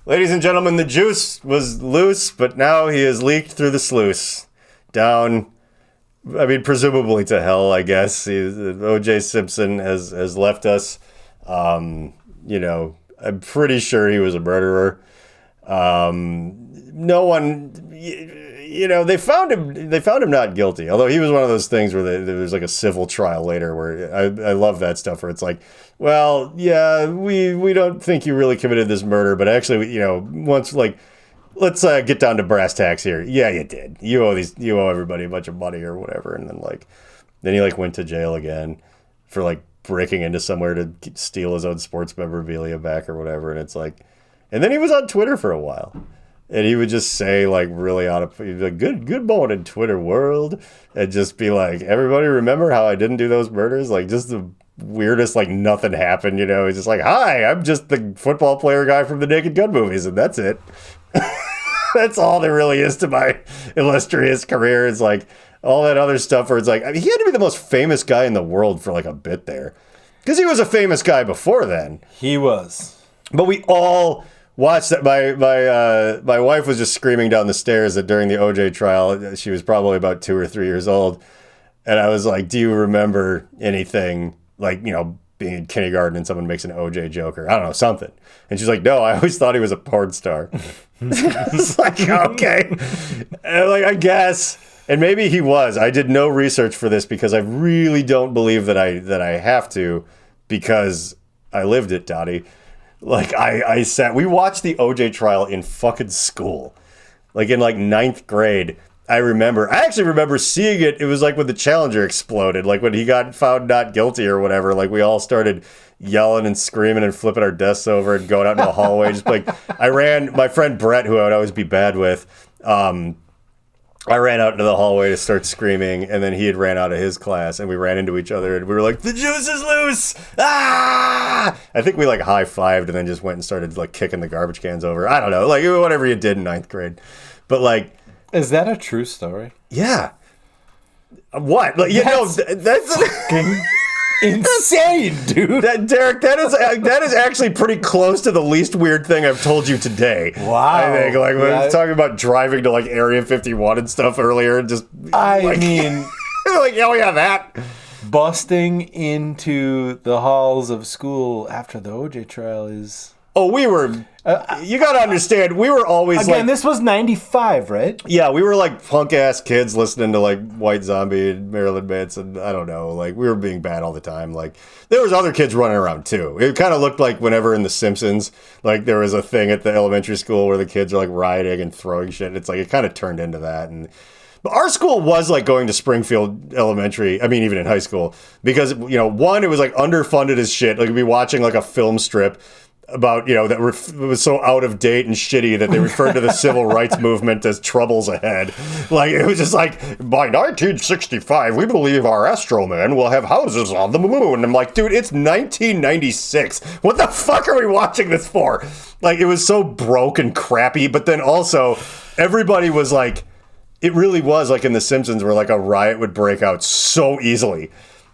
Ladies and gentlemen, the juice was loose, but now he is leaked through the sluice. Down, presumably to hell, I guess. OJ Simpson has left us. I'm pretty sure he was a murderer. No one, they found him not guilty. Although he was one of those things where there was like a civil trial later where I love that stuff where it's like, well, yeah, we don't think you really committed this murder, but actually, once like, let's get down to brass tacks here. Yeah, you did. You owe everybody a bunch of money or whatever. And then he went to jail again for like breaking into somewhere to steal his own sports memorabilia back or whatever. And it's like, and then he was on Twitter for a while. And he would just say, like, really good morning, Twitter world. And just be like, everybody remember how I didn't do those murders? Like, just the weirdest, like, nothing happened, He's just like, hi, I'm just the football player guy from the Naked Gun movies, and that's it. That's all there really is to my illustrious career. It's like, all that other stuff where it's like, he had to be the most famous guy in the world for, like, a bit there. Because he was a famous guy before then. He was. But we all... watched that. My wife was just screaming down the stairs that during the OJ trial, she was probably about 2 or 3 years old. And I was like, do you remember anything like, being in kindergarten and someone makes an OJ joke or I don't know, something. And she's like, no, I always thought he was a porn star. It's like, okay. And like, I guess. And maybe he was. I did no research for this because I really don't believe that I have to because I lived it, Dottie. Like, we watched the OJ trial in fucking school. Like, in, like, 9th grade. I actually remember seeing it. It was like when the Challenger exploded. Like, when he got found not guilty or whatever. Like, we all started yelling and screaming and flipping our desks over and going out into the hallway. Just like, my friend Brett, who I would always be bad with, I ran out into the hallway to start screaming, and then he had ran out of his class, and we ran into each other, and we were like, the juice is loose! Ah! I think we, like, high-fived and then just went and started, like, kicking the garbage cans over. I don't know. Like, whatever you did in 9th grade. But, like... Is that a true story? Yeah. What? Like, that's... fucking... insane, dude. Derek, that is actually pretty close to the least weird thing I've told you today. Wow. I think, like, we were talking about driving to, like, Area 51 and stuff earlier, and just... I mean... like, oh, yeah, that... busting into the halls of school after the OJ trial is... Oh, we were... you gotta understand, we were always again, this was 95, right? Yeah, we were like punk-ass kids listening to like White Zombie and Marilyn Manson. I don't know. Like, we were being bad all the time. Like, there was other kids running around too. It kind of looked like whenever in The Simpsons, like there was a thing at the elementary school where the kids are like rioting and throwing shit. It's like, it kind of turned into that. But our school was like going to Springfield Elementary, even in high school, because, one, it was like underfunded as shit. Like, we'd be watching like a film strip about, that was so out of date and shitty that they referred to the civil rights movement as troubles ahead. Like, it was just like, by 1965, we believe our Astro Man will have houses on the moon. And I'm like, dude, it's 1996. What the fuck are we watching this for? Like, it was so broke and crappy, but then also everybody was like, it really was like in The Simpsons where like a riot would break out so easily.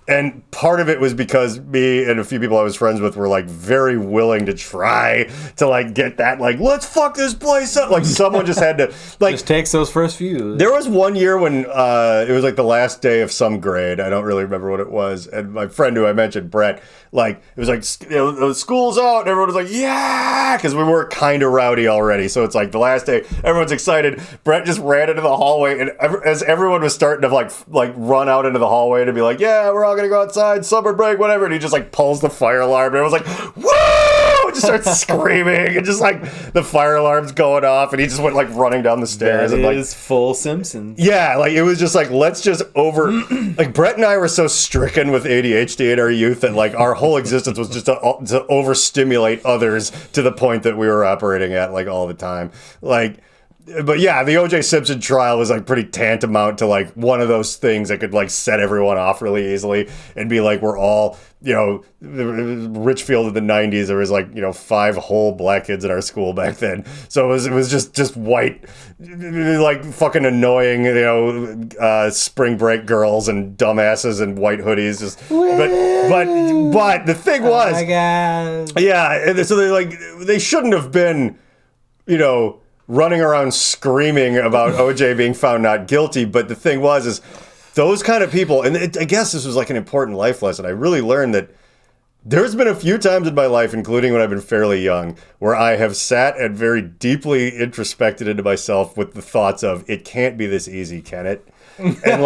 And part of it was because me and a few people I was friends with were like very willing to try to like get that, like, let's fuck this place up. Like, someone just had to, like, just takes those first few. There was one year when it was like the last day of some grade. I don't really remember what it was. And my friend who I mentioned, Brett, like, it was like, the school's out and everyone was like, yeah, because we were kind of rowdy already. So it's like the last day, everyone's excited. Brett just ran into the hallway, and as everyone was starting to like run out into the hallway to be like, yeah, we're all gonna go outside, summer break, whatever, and he just like pulls the fire alarm, and everyone's like, woo! And just starts screaming, and just like the fire alarm's going off, and he just went like running down the stairs. That and like, is full Simpsons. Yeah, like it was just like, let's just like Brett and I were so stricken with ADHD in our youth that like our whole existence was just to overstimulate others to the point that we were operating at like all the time. Like, but yeah, the OJ Simpson trial was like pretty tantamount to like one of those things that could like set everyone off really easily and be like, we're all, Richfield in the 90s, there was like, 5 whole black kids in our school back then. So it was just white, like fucking annoying, spring break girls and dumbasses and white hoodies. Just, but the thing was, oh my God. Yeah. So they shouldn't have been running around screaming about OJ being found not guilty. But the thing is those kind of people, and I guess this was like an important life lesson. I really learned that there's been a few times in my life, including when I've been fairly young, where I have sat and very deeply introspected into myself with the thoughts of, it can't be this easy, can it? And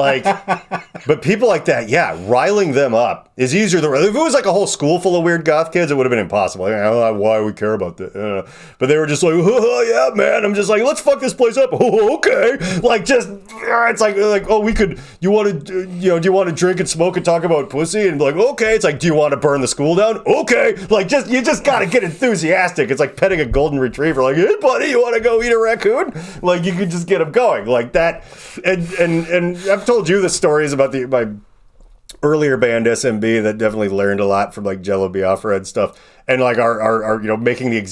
but people like that, riling them up is easier than, if it was like a whole school full of weird goth kids, it would have been impossible. I don't know why we care about that. But they were just like, oh, yeah, man. I'm just like, let's fuck this place up. Oh, okay. It's like, oh, we could, do you want to drink and smoke and talk about pussy? And like, okay. It's like, do you want to burn the school down? Okay. You just got to get enthusiastic. It's like petting a golden retriever. Like, hey, buddy, you want to go eat a raccoon? Like, you could just get them going like that. And I've told you the stories about my earlier band SMB that definitely learned a lot from like Jello Biafra and stuff, and like our making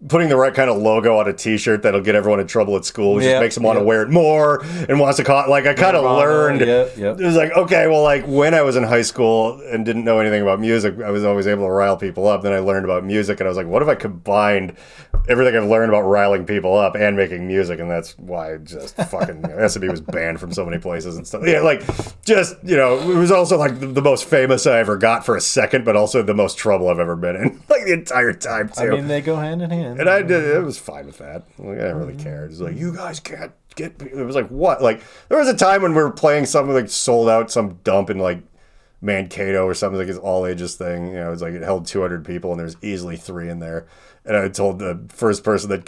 putting the right kind of logo on a t-shirt that'll get everyone in trouble at school, which just makes them want to wear it more and wants to call it. Like I kind of learned, it was like, okay, well, like when I was in high school and didn't know anything about music, I was always able to rile people up. Then I learned about music and I was like, what if I combined everything I've learned about riling people up and making music? And that's why just fucking SMB was banned from so many places and stuff. Yeah, like just, it was also like the most famous I ever got for a second, but also the most trouble I've ever been in, like the entire time too. I mean, they go hand in hand. And I did. It was fine with that. Like, I didn't really care. It was like, you guys can't get. It was like, what? Like, there was a time when we were playing something like sold out some dump in like Mankato or something, like his all ages thing. It was like it held 200 people and there's easily 3 in there. And I told the first person that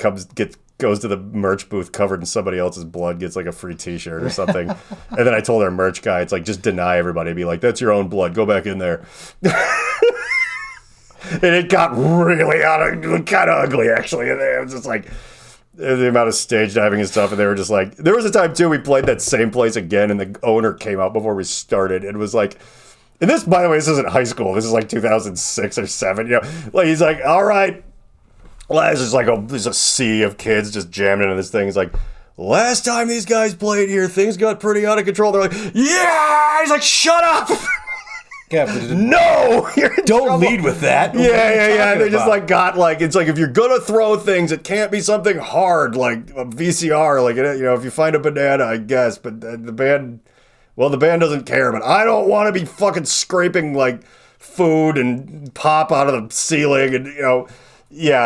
goes to the merch booth covered in somebody else's blood gets like a free t-shirt or something. And then I told our merch guy, it's like, just deny everybody. Be like, that's your own blood. Go back in there. And it got really kind of ugly, actually. And it was just like the amount of stage diving and stuff. And they were just like, there was a time too, we played that same place again and the owner came out before we started and was like, and this, by the way, this isn't high school. This is like 2006 or 7. Like he's like, all right. There's just like there's a sea of kids just jamming into this thing. He's like, last time these guys played here, things got pretty out of control. They're like, yeah. He's like, shut up. Yeah, no, don't lead with that. Yeah. They just like got like, it's like if you're gonna throw things, it can't be something hard like a VCR. Like if you find a banana, I guess. But the band doesn't care. But I don't want to be fucking scraping like food and pop out of the ceiling and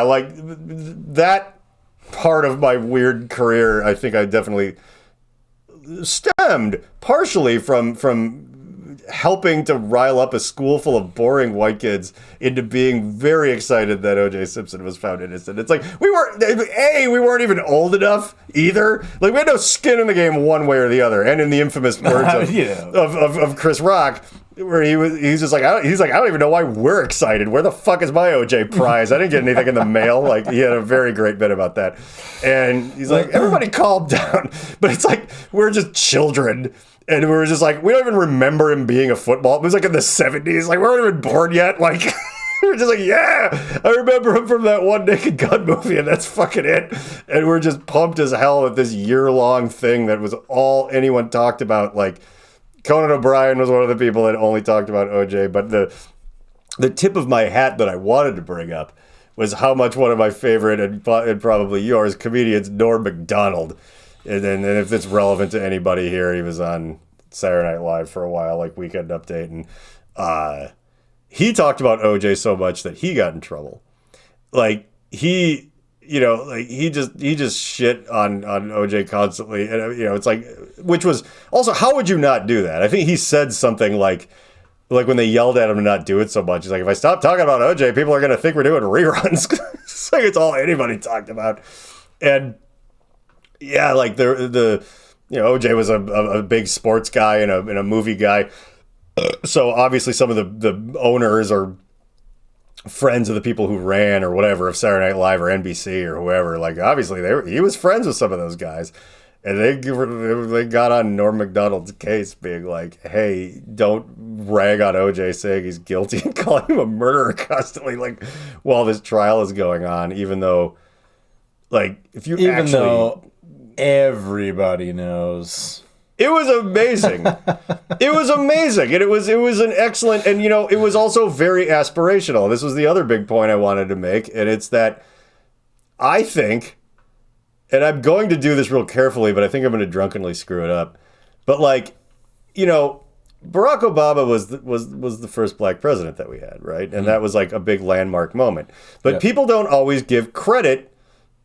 like that part of my weird career. I think I definitely stemmed partially from helping to rile up a school full of boring white kids into being very excited that OJ Simpson was found innocent. It's like we weren't even old enough either. Like we had no skin in the game one way or the other. And in the infamous words of Chris Rock, where he's just like, I don't even know why we're excited. Where the fuck is my OJ prize? I didn't get anything in the mail. Like he had a very great bit about that. And he's like, everybody calm down. But it's like, we're just children. And we were just like, we don't even remember him being a football. It was like in the 70s. Like we weren't even born yet. Like we were just like, yeah, I remember him from that one Naked Gun movie and that's fucking it. And we're just pumped as hell with this year-long thing that was all anyone talked about. Like Conan O'Brien was one of the people that only talked about OJ. But the tip of my hat that I wanted to bring up was how much one of my favorite and probably yours comedians, Norm Macdonald. And if it's relevant to anybody here, he was on Saturday Night Live for a while, like Weekend Update, and he talked about OJ so much that he got in trouble. Like he just shit on OJ constantly, and it's like, which was also, how would you not do that? I think he said something like when they yelled at him to not do it so much, he's like, if I stop talking about OJ, people are gonna think we're doing reruns. It's like it's all anybody talked about, and. Yeah, like OJ was a big sports guy and a movie guy, so obviously some of the owners or friends of the people who ran or whatever of Saturday Night Live or NBC or whoever, like obviously he was friends with some of those guys, and they got on Norm Macdonald's case, being like, hey, don't rag on OJ saying he's guilty and calling him a murderer constantly, like while this trial is going on, even though everybody knows. It was amazing. It was amazing. And it was an excellent, and it was also very aspirational. This was the other big point I wanted to make, and it's that I think and I'm going to do this real carefully, but I think I'm going to drunkenly screw it up. But like, you know, Barack Obama was the first black president that we had, right? And that was like a big landmark moment. But people don't always give credit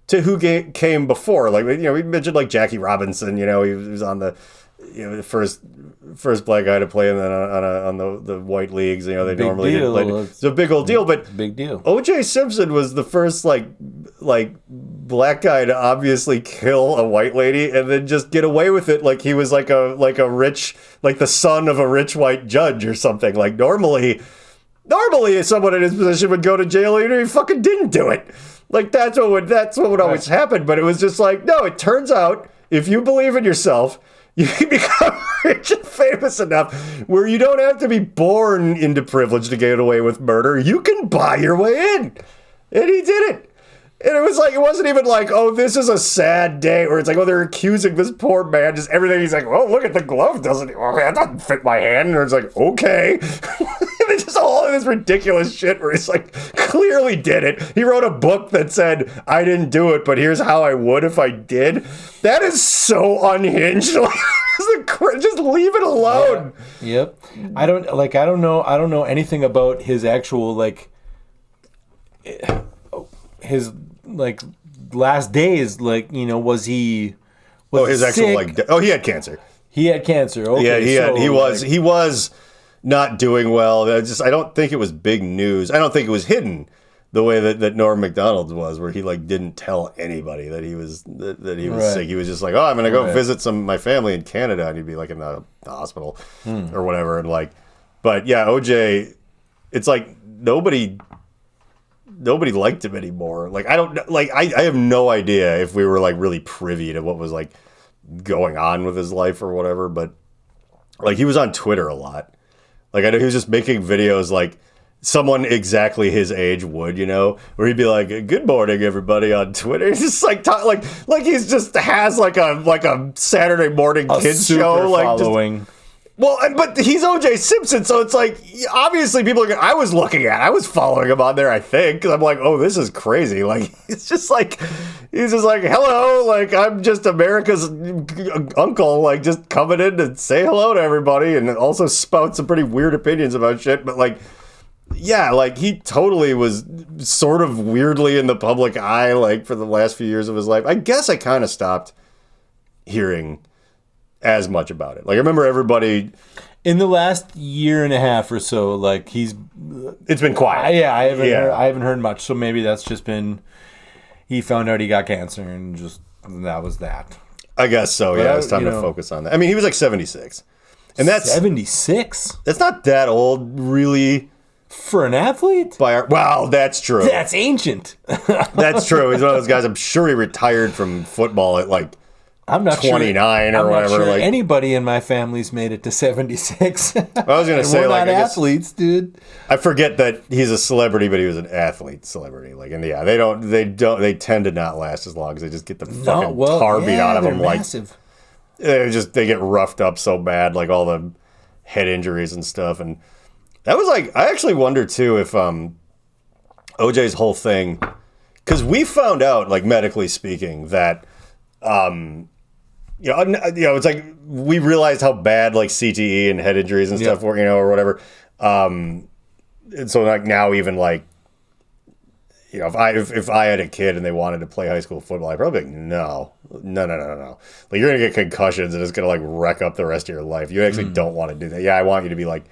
to who came before. Like, you know, we mentioned like Jackie Robinson. You know, he was on the the first black guy to play on the white leagues. You know, they big normally didn't play. It's a big old deal, but big deal. OJ Simpson was the first like black guy to obviously kill a white lady and then just get away with it, like he was like a rich, like the son of a rich white judge or something. Like normally someone in his position would go to jail even if he fucking didn't do it. Like that's what would always happen. But it was just like, no, it turns out if you believe in yourself, you can become rich and famous enough where you don't have to be born into privilege to get away with murder. You can buy your way in. And he did it. And it was like, it wasn't even like, oh, this is a sad day, where it's like, oh, they're accusing this poor man, just everything. He's like, well, look at the glove, doesn't it? Well, that doesn't fit my hand. And it's like, okay. And it's just all of this ridiculous shit where he's like, clearly did it. He wrote a book that said, I didn't do it, but here's how I would if I did. That is so unhinged. Just leave it alone. Yeah. Yep. I don't know anything about his actual, like, his like last days, like, you know, was he his sick? actual like he had cancer. He had cancer. Okay, yeah, he was not doing well. I don't think it was big news. I don't think it was hidden the way that Norm Macdonald's was, where he like didn't tell anybody that he was sick. He was just like, oh, I'm gonna go visit my family in Canada, and he'd be like in the hospital or whatever. And like, but yeah, OJ, it's like nobody liked him anymore. Like, I have no idea if we were like really privy to what was like going on with his life or whatever, but like he was on Twitter a lot. Like I know he was just making videos like someone exactly his age would, you know, where he'd be like, good morning everybody on Twitter. He's just like like he's just has like a Saturday morning kids show, like following. Well, but he's OJ Simpson, so it's like, obviously people are. I was following him on there, I think, because I'm like, oh, this is crazy. Like, he's just like, hello, like, I'm just America's uncle, like, just coming in to say hello to everybody, and also spout some pretty weird opinions about shit, but like, yeah, like, he totally was sort of weirdly in the public eye, like, for the last few years of his life. I guess I kind of stopped hearing as much about it. Like I remember everybody in the last year and a half or so, like it's been quiet. I haven't heard much. So maybe that's just been he found out he got cancer and just that was that. I guess so. Yeah, it's time to focus on that. I mean, he was like 76, and that's 76. That's not that old, really, for an athlete. Well, that's true. That's ancient. That's true. He's one of those guys. I'm sure he retired from football at like. I'm not 29 sure, or whatever. I'm not sure like anybody in my family's made it to 76. I was going to say, we're like, not athletes, dude. I forget that he's a celebrity, but he was an athlete celebrity. Like, and yeah, they tend to not last as long because they just get the fucking tar beat out of them. Massive. Like, they get roughed up so bad, like all the head injuries and stuff. And that was like, I actually wonder too if OJ's whole thing, because we found out, like medically speaking, that. It's like we realized how bad like CTE and head injuries and stuff were, or whatever. And so like now even like, if I had a kid and they wanted to play high school football, I'd probably be like, no. Like you're gonna get concussions and it's gonna like wreck up the rest of your life. You actually don't want to do that. Yeah, I want you to be like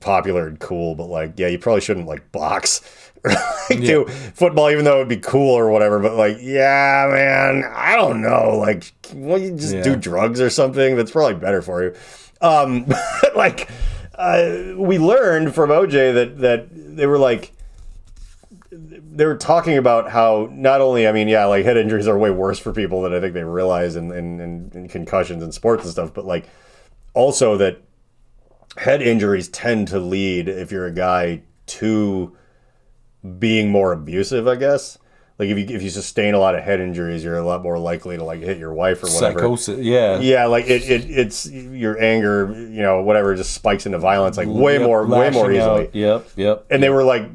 popular and cool, but like, yeah, you probably shouldn't like box or do football, even though it would be cool or whatever. But like, yeah, man, I don't know. Like, well, you just do drugs or something. That's probably better for you. But like, we learned from OJ that they were like, they were talking about how not only, like head injuries are way worse for people than I think they realize in concussions and sports and stuff, but like also that head injuries tend to lead, if you're a guy, to being more abusive, I guess. Like if you sustain a lot of head injuries, you're a lot more likely to like hit your wife or whatever. Psychosis, yeah. Yeah, like it's your anger, whatever, just spikes into violence like way more easily. Yep. And they were like,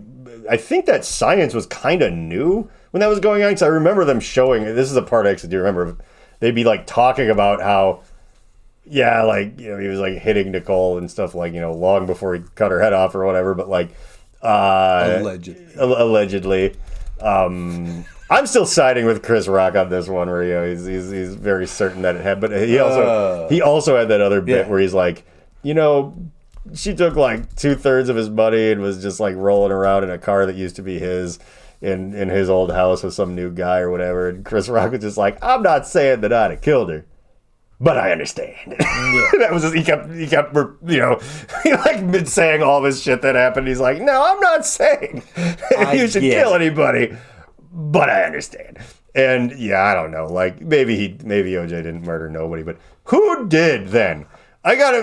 I think that science was kind of new when that was going on, because I remember them showing, this is a part I actually do remember, they'd be like talking about how, yeah, like, you know, he was like hitting Nicole and stuff, like, you know, long before he cut her head off or whatever, but like, allegedly. I'm still siding with Chris Rock on this one, where, you know, he's very certain that it had, but he also had that other bit where he's like, you know, she took like 2/3 of his money and was just like rolling around in a car that used to be his in his old house with some new guy or whatever, and Chris Rock was just like, I'm not saying that I'd have killed her, but I understand. Yeah. That was just, he kept, you know, he like been saying all this shit that happened. He's like, no, I'm not saying you should kill anybody, but I understand. And yeah, I don't know. Like maybe OJ didn't murder nobody, but who did then? I gotta,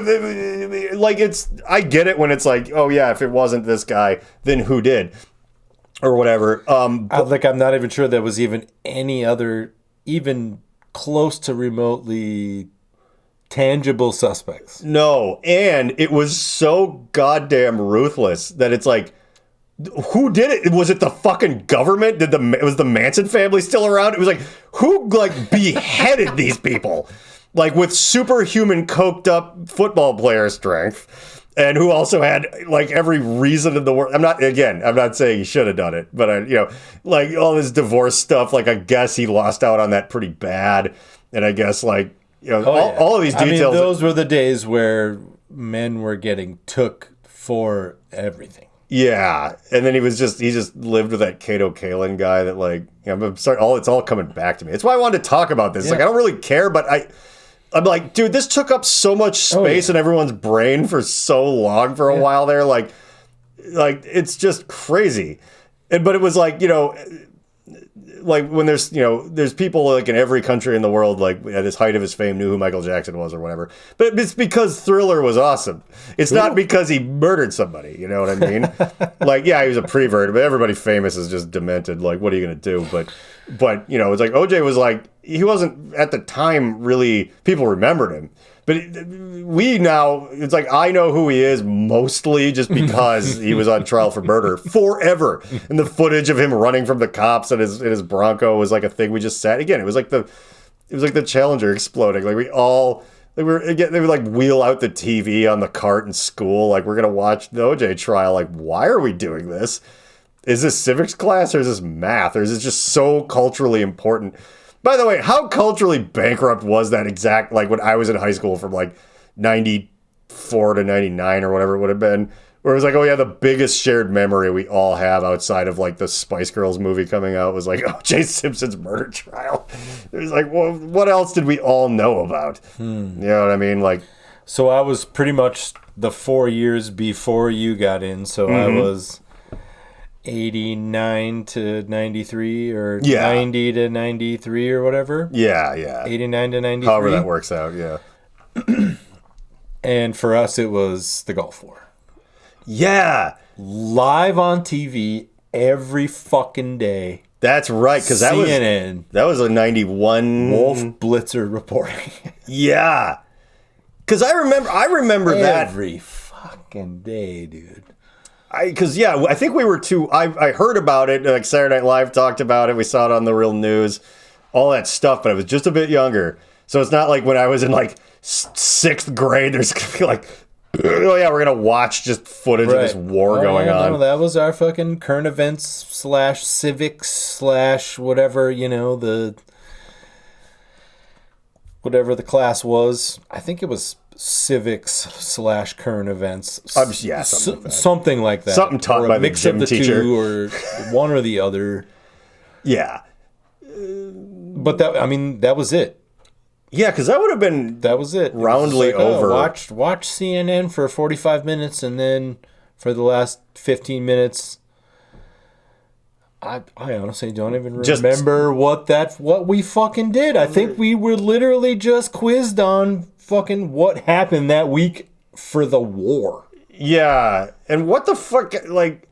like, I get it when it's like, oh yeah, if it wasn't this guy, then who did? Or whatever. I'm not even sure there was even any other, even close to remotely tangible suspects. No, and it was so goddamn ruthless that it's like, who did it? Was it the fucking government? Was the Manson family still around? It was like, who like beheaded these people? Like with superhuman coked up football player strength, and who also had like every reason in the world. I'm not saying he should have done it, but like all this divorce stuff, like I guess he lost out on that pretty bad. And I guess like, all of these details. I mean, those were the days where men were getting took for everything. Yeah, and then he just lived with that Kato Kalin guy that like, I'm sorry, it's all coming back to me. It's why I wanted to talk about this. Yeah. Like I don't really care, but I'm like, dude, this took up so much space in everyone's brain for so long for a while there. Like it's just crazy. But it was like, like when there's people like in every country in the world, like at his height of his fame, knew who Michael Jackson was or whatever. But it's because Thriller was awesome. It's not because he murdered somebody. You know what I mean? Like, yeah, he was a prevert, but everybody famous is just demented. Like, what are you going to do? But it's like OJ was like, he wasn't at the time really, people remembered him. But it's like, I know who he is mostly just because he was on trial for murder forever. And the footage of him running from the cops in his Bronco was like a thing we just sat. Again, it was like the Challenger exploding. Like they would like wheel out the TV on the cart in school. Like, we're going to watch the OJ trial. Like, why are we doing this? Is this civics class or is this math? Or is it just so culturally important? By the way, how culturally bankrupt was that exact, like when I was in high school from like 94 to 99 or whatever it would have been, where it was like, oh yeah, the biggest shared memory we all have outside of like the Spice Girls movie coming out was like OJ Simpson's murder trial. It was like, well, what else did we all know about? You know what I mean? Like, so I was pretty much the 4 years before you got in, so I was 89 to 93 or 90 to 93 or whatever. Yeah. 89 to 93. However that works out, yeah. And for us, it was the Gulf War. Yeah. Live on TV every fucking day. That's right, because that was a 91 Wolf Blitzer reporting. Yeah. Because I remember that every fucking day, dude. I think we were I heard about it, like Saturday Night Live talked about it, we saw it on the Real News, all that stuff, but I was just a bit younger. So it's not like when I was in like 6th grade, there's going to be like, oh yeah, we're going to watch just footage of this war going on. No, that was our fucking current events / civics / whatever, whatever the class was. I think it was civics / current events. Something like that. Something taught by the gym teacher. Or one or the other. Yeah. But that was it. Yeah, because that would have been roundly over. Watch CNN for 45 minutes, and then for the last 15 minutes, I honestly don't even remember what we fucking did. I think we were literally just quizzed on fucking what happened that week for the war. Yeah, and what the fuck, like,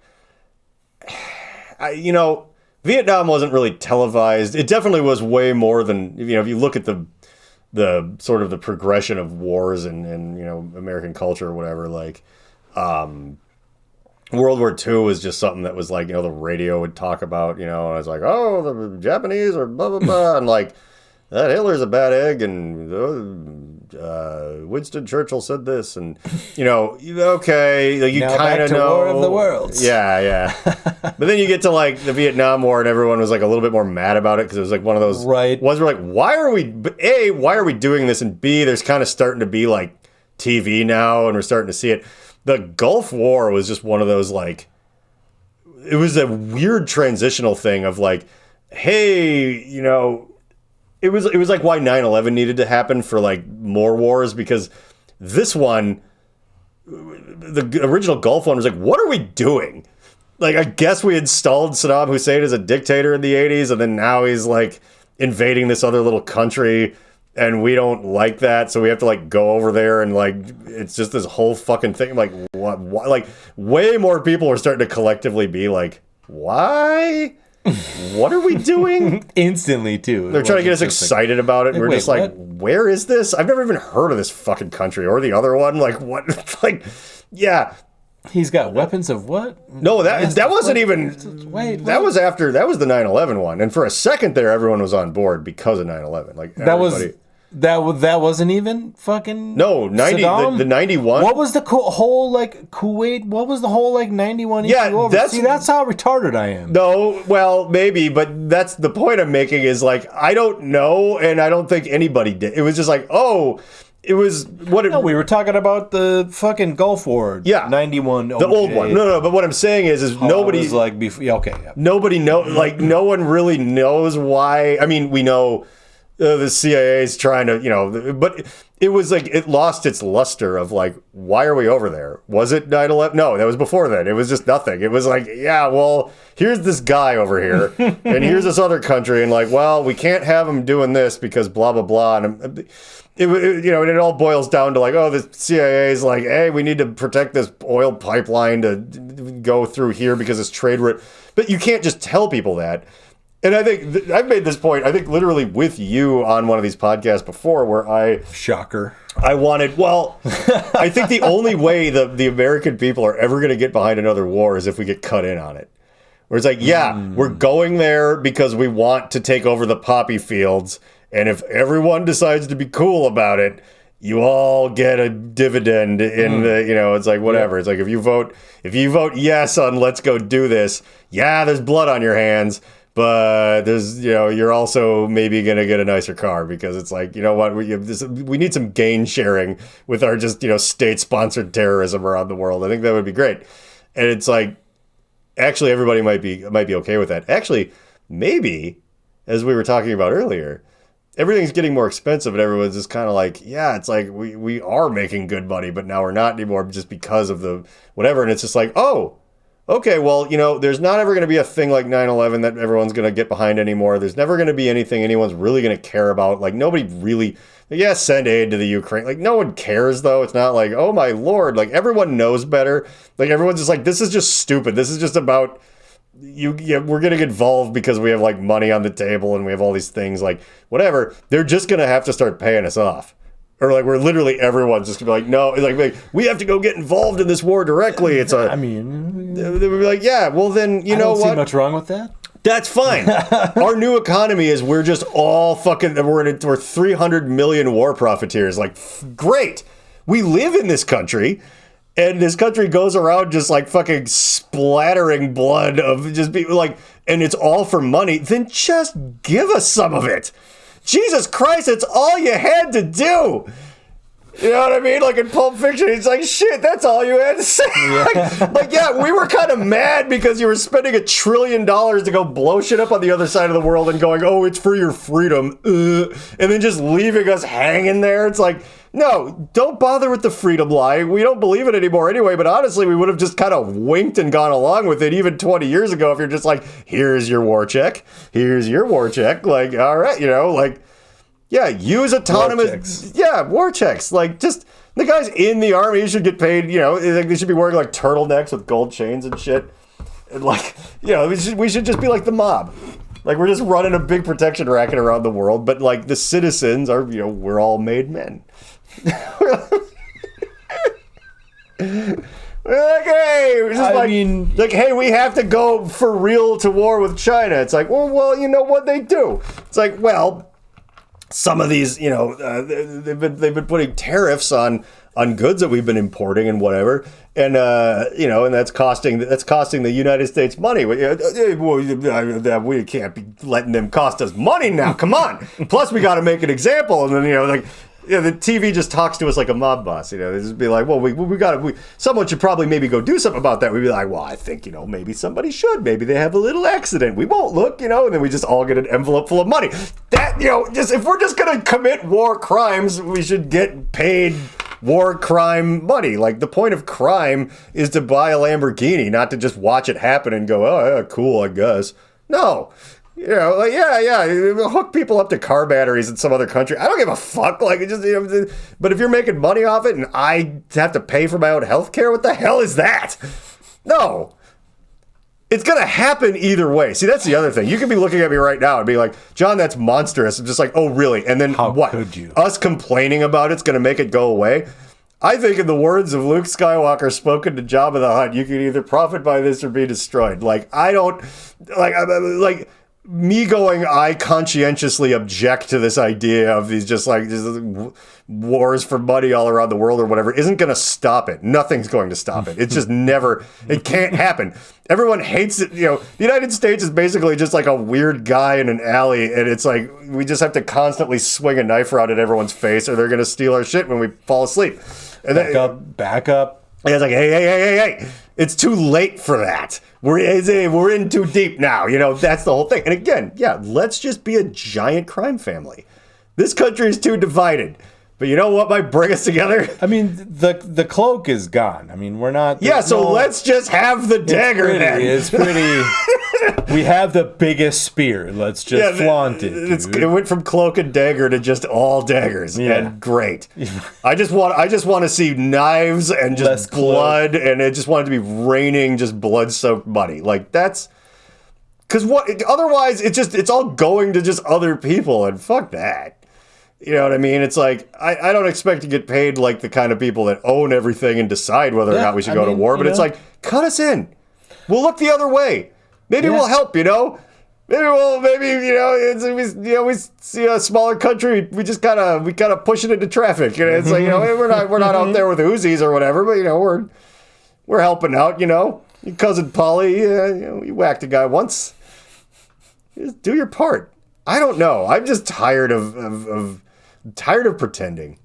Vietnam wasn't really televised. It definitely was way more than, if you look at the sort of the progression of wars and American culture or whatever, like, World War II was just something that was like, the radio would talk about, and I was like, oh, the Japanese are blah, blah, blah. And like, that Hitler's a bad egg. And Winston Churchill said this. And, okay, like you kind of know. War of the Worlds. Yeah. But then you get to like the Vietnam War and everyone was like a little bit more mad about it because it was like one of those ones where like, why are we doing this? And B, there's kind of starting to be like TV now and we're starting to see it. The Gulf War was just one of those like, it was a weird transitional thing of like, hey, it was like why 9/11 needed to happen for like more wars, because this one, the original Gulf one was like, what are we doing? Like, I guess we installed Saddam Hussein as a dictator in the 80s, and then now he's like invading this other little country. And we don't like that, so we have to like go over there and like it's just this whole fucking thing. Like what? Like way more people are starting to collectively be like, why? What are we doing? Instantly too. They're trying to get us excited about it. And we're just like, where is this? I've never even heard of this fucking country or the other one. Like what? Like, yeah. He's got weapons of what? No, that wasn't even. Wait, that was after. That was the 9/11 one, and for a second there, everyone was on board because of 9/11. Like everybody. That wasn't even fucking no 90 the 91. What was the whole like Kuwait? What was the whole like 91? Yeah, that's how retarded I am. No, well maybe, but that's the point I'm making is like I don't know, and I don't think anybody did. It was just like it was what? No, we were talking about the fucking Gulf War. Yeah, 91. The old one. No. But what I'm saying is nobody was like before. Yeah, okay. Yeah. Nobody like no one really knows why. I mean, we know. The CIA's trying to, but it was like it lost its luster of like, why are we over there? Was it 9/11? No, that was before then. It was just nothing. It was like, yeah, well, here's this guy over here, and here's this other country, and like, well, we can't have him doing this because blah blah blah, and it all boils down to like, oh, the CIA's like, hey, we need to protect this oil pipeline to go through here because it's trade route, but you can't just tell people that. And I think I've made this point, I think literally with you on one of these podcasts before where I wanted, I think the only way the American people are ever going to get behind another war is if we get cut in on it. Where it's like, we're going there because we want to take over the poppy fields. And if everyone decides to be cool about it, you all get a dividend in the, it's like, whatever. Yeah. It's like, if you vote yes on let's go do this, there's blood on your hands. But there's, you're also maybe going to get a nicer car because it's like, you know what, we need some gain sharing with our just, state-sponsored terrorism around the world. I think that would be great. And it's like, actually, everybody might be okay with that. Actually, maybe, as we were talking about earlier, everything's getting more expensive and everyone's just kind of like, it's like we are making good money, but now we're not anymore just because of the whatever. And it's just like, okay, well, there's not ever going to be a thing like 9/11 that everyone's going to get behind anymore. There's never going to be anything anyone's really going to care about. Like, nobody really, send aid to the Ukraine. Like, no one cares, though. It's not like, oh, my Lord. Like, everyone knows better. Like, everyone's just like, this is just stupid. This is just about, we're getting involved because we have, like, money on the table and we have all these things. Like, whatever. They're just going to have to start paying us off. Or like we're literally everyone's just gonna be like, no, it's like we have to go get involved in this war directly. It's they would be like, well then I don't see much wrong with that. That's fine. Our new economy is we're just all fucking we're 300 million war profiteers. Like great, we live in this country, and this country goes around just like fucking splattering blood of just people like, and it's all for money. Then just give us some of it. Jesus Christ, it's all you had to do. You know what I mean? Like in Pulp Fiction, he's like, shit, that's all you had to say. Yeah. We were kind of mad because you were spending $1 trillion to go blow shit up on the other side of the world and going, oh, it's for your freedom. And then just leaving us hanging there. It's like, no, don't bother with the freedom lie. We don't believe it anymore anyway, but honestly, we would have just kind of winked and gone along with it even 20 years ago if you're just like, here's your war check. Here's your war check. Like, all right, use autonomous... war checks. Like, just... The guys in the army should get paid, they should be wearing, like, turtlenecks with gold chains and shit. And, like, we should just be like the mob. Like, we're just running a big protection racket around the world, but, like, the citizens are, we're all made men. Like, hey, we're just hey, we have to go for real to war with China. It's like, well, you know what they do? It's like, well, some of these, they've been putting tariffs on goods that we've been importing and whatever, and and that's costing the United States money. We can't be letting them cost us money now. Come on. Plus, we got to make an example, and then the TV just talks to us like a mob boss. They just be like, well, someone should probably maybe go do something about that. We'd be like, well, I think, maybe somebody should. Maybe they have a little accident. We won't look, and then we just all get an envelope full of money. That, just if we're just going to commit war crimes, we should get paid war crime money. Like, the point of crime is to buy a Lamborghini, not to just watch it happen and go, oh, yeah, cool, I guess. No. Hook people up to car batteries in some other country. I don't give a fuck. Like, it just, but if you're making money off it and I have to pay for my own health care, what the hell is that? No. It's going to happen either way. See, that's the other thing. You could be looking at me right now and be like, John, that's monstrous. I'm just like, oh, really? And then how could you? Us complaining about it's going to make it go away? I think in the words of Luke Skywalker spoken to Jabba the Hutt, you can either profit by this or be destroyed. Like, I don't, like me going, I conscientiously object to this idea of these just wars for money all around the world or whatever, isn't going to stop it. Nothing's going to stop it. It's just never, it can't happen. Everyone hates it. The United States is basically just like a weird guy in an alley, and it's like, we just have to constantly swing a knife around at everyone's face or they're going to steal our shit when we fall asleep. And back up. And it's like, hey, it's too late for that. We're in too deep now. That's the whole thing. And again, let's just be a giant crime family. This country is too divided. But you know what might bring us together? I mean, the cloak is gone. I mean, we're not... Yeah, so let's just have the dagger then. It's pretty... We have the biggest spear. Let's just flaunt it. It went from cloak and dagger to just all daggers. Yeah. And great. I just want to see knives and just blood, and I just want it to be raining just blood-soaked money. Like, that's... Because otherwise, it's all going to just other people, and fuck that. You know what I mean? It's like, I don't expect to get paid like the kind of people that own everything and decide whether or not we should go to war, but it's like, cut us in. We'll look the other way. Maybe we'll help, Maybe we see a smaller country, we gotta push it into traffic. It's like, we're not out there with Uzis or whatever, but we're helping out, Your cousin Polly, you whacked a guy once. Just do your part. I don't know. I'm just tired of pretending.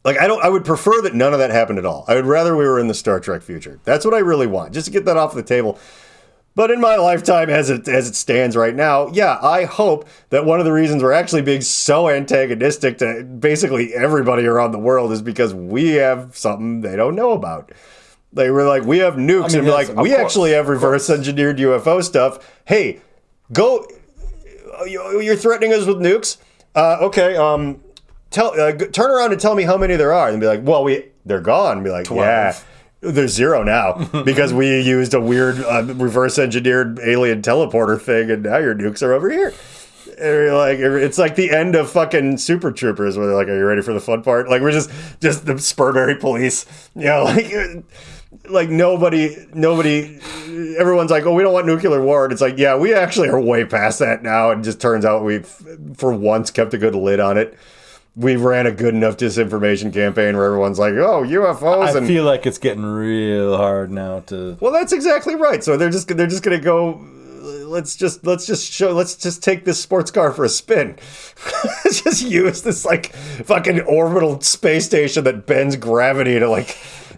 Like, I would prefer that none of that happened at all. I would rather we were in the Star Trek future. That's what I really want, just to get that off the table. But in my lifetime, as it stands right now, I hope that one of the reasons we're actually being so antagonistic to basically everybody around the world is because we have something they don't know about. They were like, we have nukes, and be like, we actually have reverse engineered UFO stuff. Hey, go... You're threatening us with nukes? Okay. Turn around and tell me how many there are, and be like, well, they're gone. And be like, 12. Yeah, there's 0 now because we used a weird reverse engineered alien teleporter thing, and now your nukes are over here. And you're like, it's like the end of fucking Super Troopers, where they're like, are you ready for the fun part? Like, we're just the Spurberry police, like nobody, everyone's like, oh, we don't want nuclear war. And it's like, yeah, we actually are way past that now. And it just turns out we've, for once, kept a good lid on it. We ran a good enough disinformation campaign where everyone's like, oh, UFOs. I feel like it's getting real hard now to... Well, that's exactly right. So they're just going to go, let's just take this sports car for a spin. Let's just use this like fucking orbital space station that bends gravity to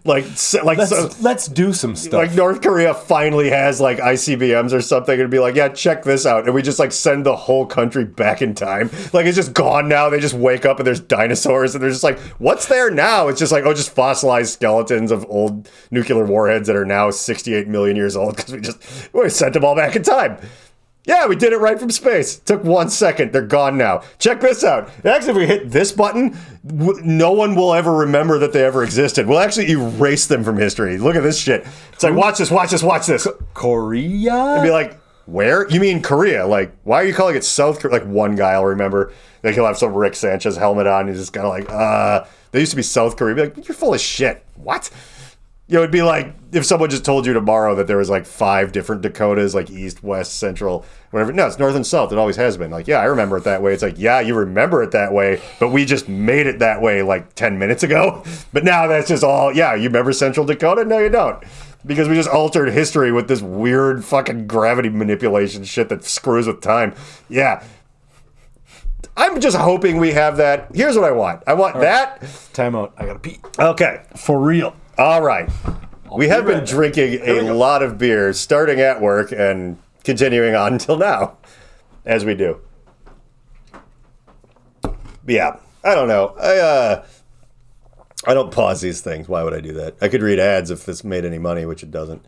let's do some stuff. Like North Korea finally has like ICBMs or something, and be like, yeah, check this out, and we just like send the whole country back in time. Like, it's just gone now. They just wake up and there's dinosaurs, and they're just like, what's there now? It's just like, oh, just fossilized skeletons of old nuclear warheads that are now 68 million years old because we sent them all back in time. Yeah, we did it right from space. Took 1 second. They're gone now. Check this out. Actually, if we hit this button, no one will ever remember that they ever existed. We'll actually erase them from history. Look at this shit. It's like, watch this. Korea? And be like, where? You mean Korea? Like, why are you calling it South Korea? Like, one guy will remember. Like, he'll have some Rick Sanchez helmet on. And he's just kind of like, they used to be South Korea. Be like, you're full of shit. What? it'd be like if someone just told you tomorrow that there was like 5 different Dakotas, like east, west, central, whatever. No, it's north and south. It always has been. Like, yeah, I remember it that way. It's like, yeah, you remember it that way, but we just made it that way like 10 minutes ago. But now that's just all, yeah, you remember Central Dakota? No, you don't. Because we just altered history with this weird fucking gravity manipulation shit that screws with time. Yeah. I'm just hoping we have that. Here's what I want. I want that. Time out. I gotta pee. Okay. For real. All right. We have been drinking a lot of beer, starting at work and continuing on until now, as we do. Yeah. I don't know. I don't pause these things. Why would I do that? I could read ads if this made any money, which it doesn't.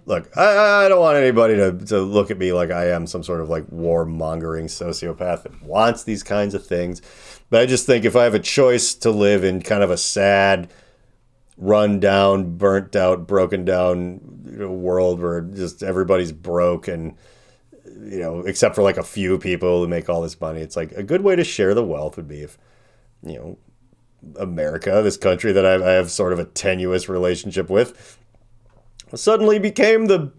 Look, I don't want anybody to look at me like I am some sort of like war-mongering sociopath that wants these kinds of things. But I just think if I have a choice to live in kind of a sad, run-down, burnt-out, broken-down world where just everybody's broke and, except for like a few people who make all this money, it's like a good way to share the wealth would be if, America, this country that I have sort of a tenuous relationship with, suddenly became the,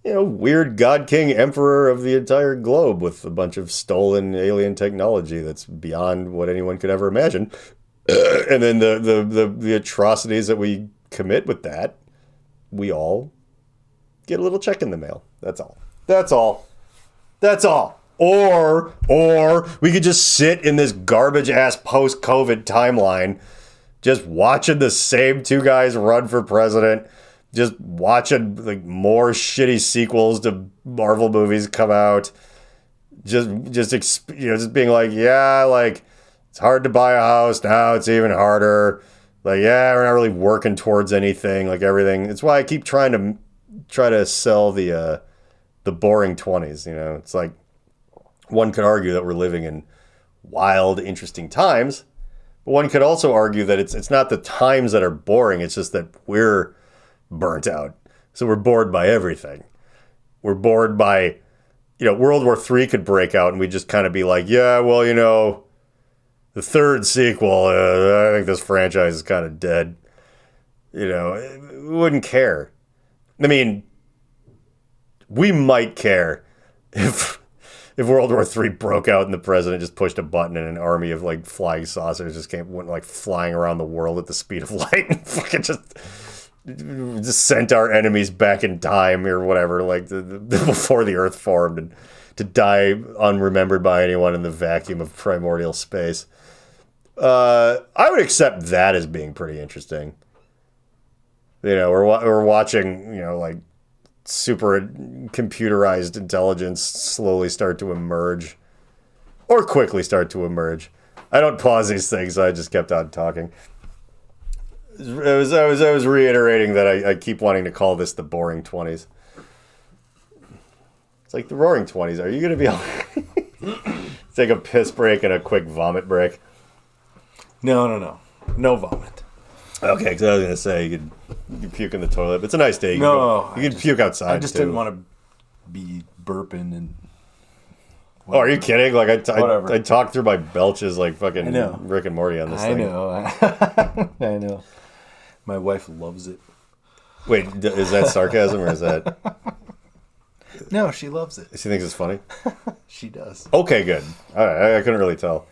weird God King Emperor of the entire globe with a bunch of stolen alien technology that's beyond what anyone could ever imagine. And then the atrocities that we commit with that, we all get a little check in the mail. That's all. That's all. That's all. Or we could just sit in this garbage-ass post-COVID timeline just watching the same 2 guys run for president, just watching like more shitty sequels to Marvel movies come out, just being like, yeah, like it's hard to buy a house now, it's even harder. Like, yeah, we're not really working towards anything, like everything. It's why I keep trying to sell the boring 20s. It's like one could argue that we're living in wild, interesting times, but one could also argue that it's not the times that are boring. It's just that we're burnt out. So we're bored by everything. We're bored by, World War III could break out and we'd just kind of be like, yeah, well, the 3rd sequel, I think this franchise is kind of dead. We wouldn't care. I mean, we might care if World War III broke out and the president just pushed a button and an army of like flying saucers just went like flying around the world at the speed of light and fucking just sent our enemies back in time or whatever, like before the Earth formed, and to die unremembered by anyone in the vacuum of primordial space. I would accept that as being pretty interesting. We're watching, like super computerized intelligence slowly start to emerge, or quickly start to emerge. I don't pause these things, so I just kept on talking. I was reiterating that I keep wanting to call this the boring 20s. It's like the roaring 20s. Are you going to be able to take a piss break and a quick vomit break? No. No vomit. Okay, because I was going to say you could puke in the toilet. But it's a nice day. You can puke outside. I just didn't want to be burping and. Whatever. Oh, are you kidding? Like I talked through my belches like fucking Rick and Morty on this thing. I know. My wife loves it. Wait, is that sarcasm or is that? No, she loves it. She thinks it's funny? She does. Okay, good. All right, I couldn't really tell.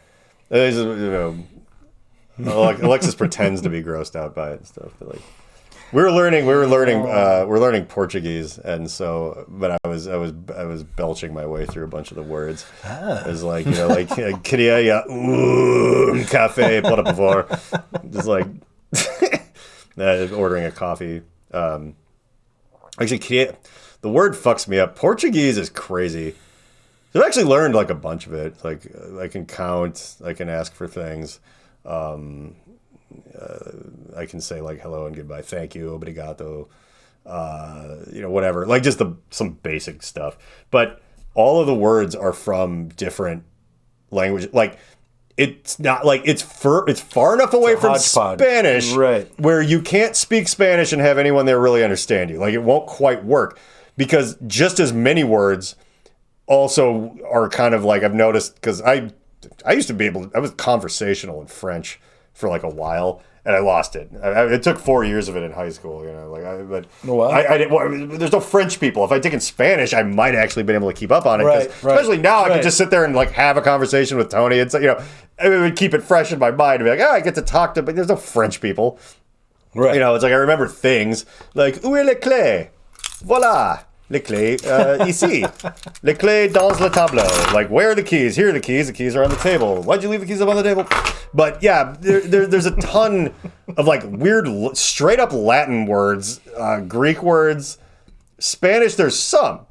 Alexis pretends to be grossed out by it and stuff. But like, we're learning Portuguese, and so, but I was belching my way through a bunch of the words. It was like, queria café por favor, just like ordering a coffee. Actually, the word fucks me up. Portuguese is crazy. So I've actually learned like a bunch of it. Like I can count, I can ask for things. I can say like hello and goodbye, thank you, obrigado, whatever. Like just some basic stuff. But all of the words are from different languages. Like it's not like it's far enough away from Spanish, right, where you can't speak Spanish and have anyone there really understand you. Like it won't quite work because just as many words also are kind of like, I've noticed, because I used to be able to, I was conversational in French for like a while, and I lost it. It took 4 years of it in high school, you know. Wow. I didn't. Well, there's no French people. If I'd taken Spanish, I might have actually been able to keep up on it. Right. Especially now, I can just sit there and like have a conversation with Tony. It's, you know, it would keep it fresh in my mind to be like, I get to talk to, but there's no French people. Right. You know, it's like I remember things like où est les clés? Voilà. Les clés ici. Les clés dans le tableau. Like, where are the keys? Here are the keys. The keys are on the table. Why'd you leave the keys up on the table? But yeah, there's a ton of like weird, straight up Latin words, Greek words, Spanish. There's some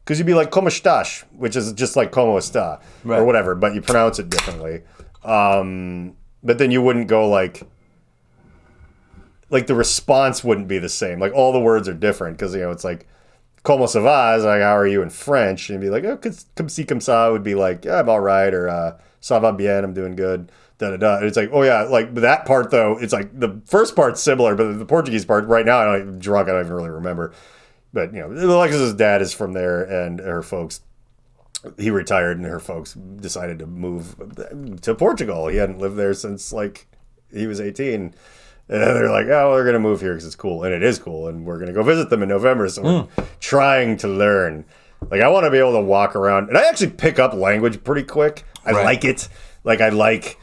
because you'd be like como estás, which is just like como está or whatever, but you pronounce it differently. But then you wouldn't go like the response wouldn't be the same. Like all the words are different because, you know, it's like como ça va is like, how are you in French? And you'd be like, oh, comme ci, comme ça would be like, yeah, I'm all right, or ça va bien, I'm doing good, da da da. And it's like, oh yeah, like that part though, it's like the first part's similar, but the Portuguese part right now, I'm drunk, I don't even really remember. But, you know, Alexis's dad is from there, and her folks, he retired, and her folks decided to move to Portugal. He hadn't lived there since like he was 18. And they're like, oh, we're going to move here because it's cool. And it is cool. And we're going to go visit them in November. So we're trying to learn. Like, I want to be able to walk around. And I actually pick up language pretty quick. I like it. Like,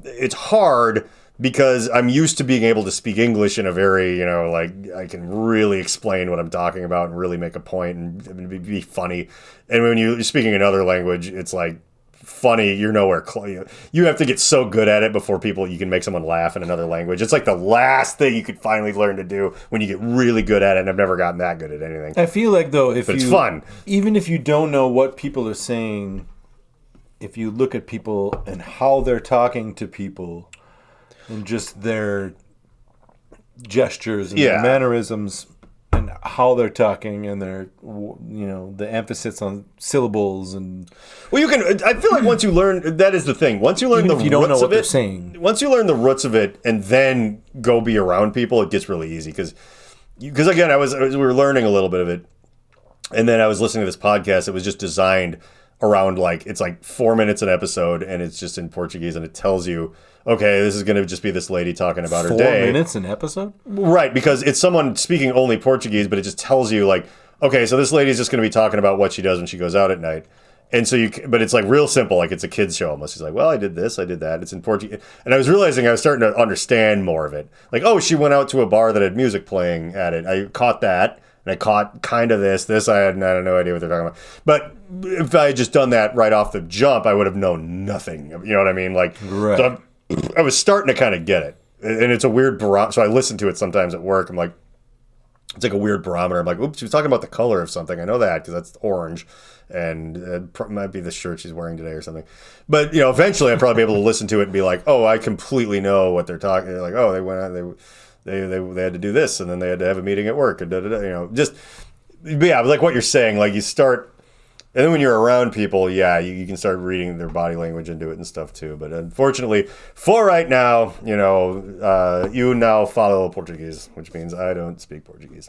it's hard because I'm used to being able to speak English in a very, you know, like, I can really explain what I'm talking about and really make a point and be funny. And when you're speaking another language, it's like, funny, you're nowhere close. You have to get so good at it before you can make someone laugh in another language. It's like the last thing you could finally learn to do when you get really good at it, and I've never gotten that good at anything. I feel like, though, it's fun. Even if you don't know what people are saying, if you look at people and how they're talking to people and just their gestures and their mannerisms and how they're talking and their, you know, the emphasis on syllables and... Well, you can... I feel like once you learn... That is the thing. Once you learn Even the if you don't roots know what of they're it... saying. Once you learn the roots of it and then go be around people, it gets really easy. Because again, we were learning a little bit of it. And then I was listening to this podcast. It was just designed around like... It's like 4 minutes an episode, and it's just in Portuguese, and it tells you... Okay, this is going to just be this lady talking about her day. 4 minutes an episode? Right, because it's someone speaking only Portuguese, but it just tells you, like, okay, so this lady's just going to be talking about what she does when she goes out at night. And so but it's like real simple, like it's a kid's show almost. She's like, well, I did this, I did that. It's in Portuguese. And I was realizing I was starting to understand more of it. Like, oh, she went out to a bar that had music playing at it. I caught that. And I caught kind of this. I had no idea what they're talking about. But if I had just done that right off the jump, I would have known nothing. You know what I mean? Like, right. So I was starting to kind of get it. And it's a weird barometer. So I listen to it sometimes at work. I'm like, it's like a weird barometer. I'm like, oops, she was talking about the color of something. I know that because that's orange. And it might be the shirt she's wearing today or something. But, you know, eventually I'd probably be able to listen to it and be like, oh, I completely know what they're talking. They're like, oh, they went out, they had to do this, and then they had to have a meeting at work. And you know, just, but yeah, like what you're saying, like you start... And then when you're around people, yeah, you can start reading their body language into it and stuff too. But unfortunately, for right now, you know, you now follow Portuguese, which means I don't speak Portuguese.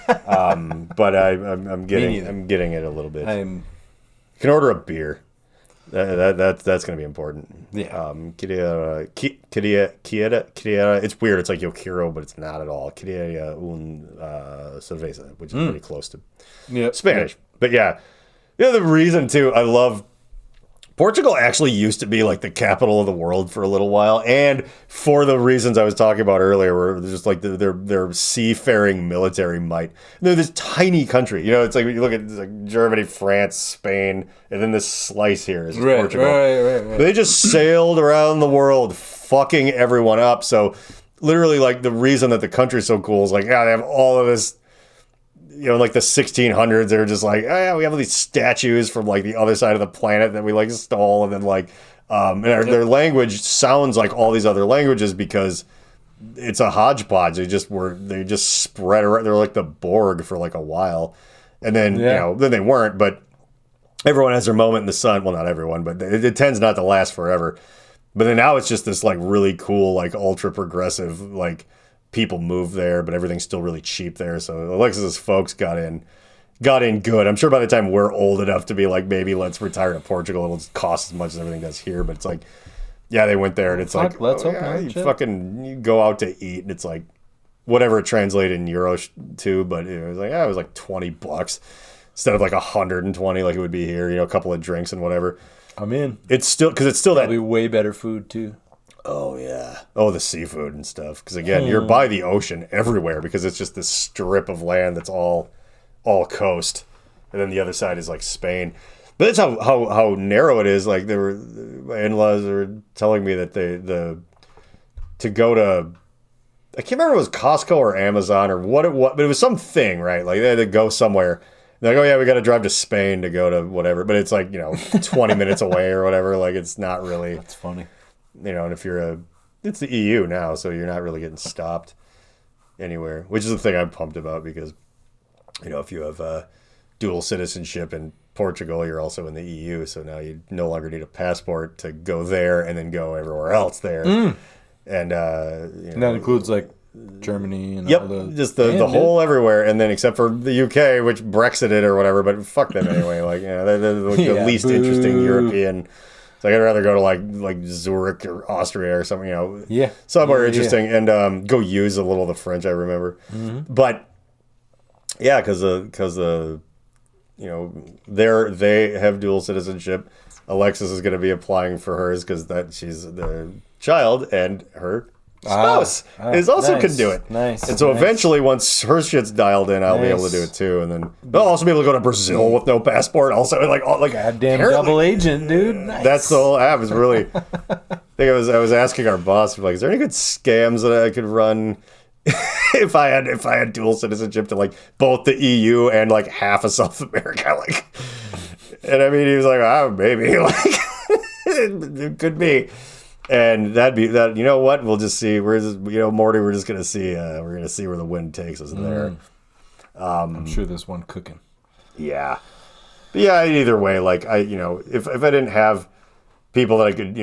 But I'm getting it a little bit. You can order a beer. That's going to be important. Yeah. Queria. It's weird. It's like yo quiero, but it's not at all. Queria un cerveza, which is pretty close to Spanish. But yeah. You know, the reason, too, I love... Portugal actually used to be, like, the capital of the world for a little while, and for the reasons I was talking about earlier, where just, like, their seafaring military might. They're this tiny country. You know, it's like, when you look at like Germany, France, Spain, and then this slice here is Portugal. Right. They just sailed around the world, fucking everyone up. So, literally, like, the reason that the country's so cool is, like, yeah, they have all of this... You know, like the 1600s, they were just like, oh, yeah, we have all these statues from like the other side of the planet that we like stole, and then like, and their language sounds like all these other languages because it's a hodgepodge. They just spread around. They're like the Borg for like a while, and then you know, then they weren't. But everyone has their moment in the sun. Well, not everyone, but it tends not to last forever. But then now it's just this like really cool, like ultra progressive, like. People move there, but everything's still really cheap there. So Alexis's folks got in good. I'm sure by the time we're old enough to be like, maybe let's retire to Portugal, it'll cost as much as everything does here. But it's like, Yeah, they went there, and it's like, let's hope yeah, not. you Shit. fucking you go out to eat, and it's like, whatever it translated in euros to, but it was like, it was like $20 instead of like 120 like it would be here, a couple of drinks and whatever. I'm in. It's still, because it's still Probably way better food, too. Oh, yeah. Oh, the seafood and stuff. Because, again, you're by the ocean everywhere because it's just this strip of land that's all coast. And then the other side is, like, Spain. But that's how narrow it is. Like, my in-laws were telling me that to go to, I can't remember if it was Costco or Amazon or what it was, but it was something, right? Like, they had to go somewhere. They're like, oh, yeah, we got to drive to Spain to go to whatever. But it's like, 20 minutes away or whatever. Like, it's not really. That's funny. And if it's the EU now, so you're not really getting stopped anywhere, which is the thing I'm pumped about because, if you have dual citizenship in Portugal, you're also in the EU, so now you no longer need a passport to go there and then go everywhere else there. And And that includes like Germany and yep, all the just the whole everywhere, and then except for the UK, which Brexited or whatever, but fuck them anyway. Like they're the least interesting European. So I'd rather go to like Zurich or Austria or something, somewhere interesting, and go use a little of the French. I remember, but yeah, because they have dual citizenship. Alexis is going to be applying for hers because she's the child, and her spouse can do it. Nice. And so eventually, once her shit's dialed in, I'll be able to do it too. And then they'll also be able to go to Brazil with no passport. Also, like goddamn double agent, dude. Nice. That's the whole app. Is really. I think I was asking our boss, like, is there any good scams that I could run if I had dual citizenship to like both the EU and like half of South America, like. And I mean, he was like, oh, maybe, like, it could be. And that'd be that. You know what? We'll just see. We're just, Morty. We're just gonna see. We're gonna see where the wind takes us there. I'm sure there's one cooking. Yeah, but yeah. Either way, like if I didn't have people that I could,